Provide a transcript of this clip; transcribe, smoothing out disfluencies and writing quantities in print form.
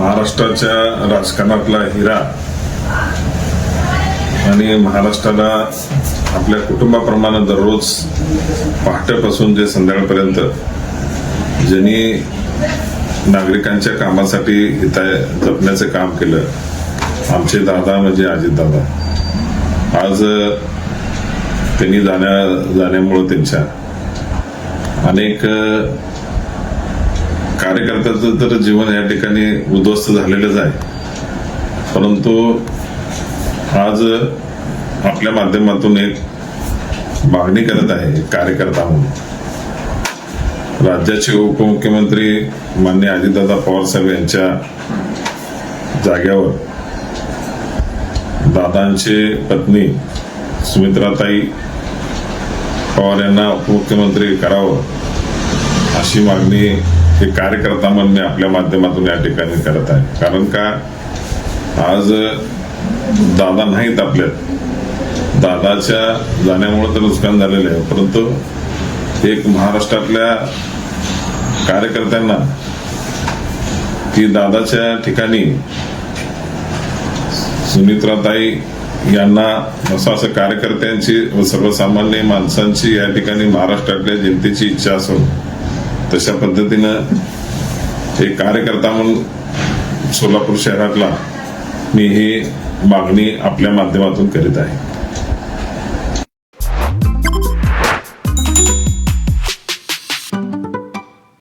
महाराष्ट्राच्या राजकारणातला हिरा आणि महाराष्ट्राला आपल्या कुटुंबाप्रमाणे दररोज पहाटेपासून जे संध्याकाळपर्यंत ज्यांनी नागरिकांच्या कामासाठी हित जपण्याचं काम केलं, आमचे दादा म्हणजे अजितदादा. आज त्यांनी जाण्यामुळे त्यांच्या अनेक कार्यकर्त्याचं तर जीवन या ठिकाणी उद्ध्वस्त झालेलंच आहे. परंतु आज आपल्या माध्यमातून एक मागणी करत आहे कार्यकर्ता म्हणून. राज्याचे उपमुख्यमंत्री माननीय अजितदादा पवार साहेब यांच्या जाग्यावर दादांची पत्नी सुमित्राताई पवार यांना उपमुख्यमंत्री करावं अशी मागणी हे कार्यकर्ता म्हणून मी आपल्या माध्यमातून या ठिकाणी करत आहे. कारण का आज दादा नाहीत आपल्यात, दादाच्या जाण्यामुळे तर नुकसान झालेलं आहे. परंतु एक महाराष्ट्रातल्या कार्यकर्त्यांना की दादाच्या ठिकाणी सुमित्राताई यांना असं कार्यकर्त्यांची व सर्वसामान्य माणसांची या ठिकाणी महाराष्ट्रातल्या जनतेची इच्छा असून तशा पद्धतीनं एक कार्यकर्ता म्हणून सोलापूर शहरातला मी ही मागणी आपल्या माध्यमातून करीत आहे.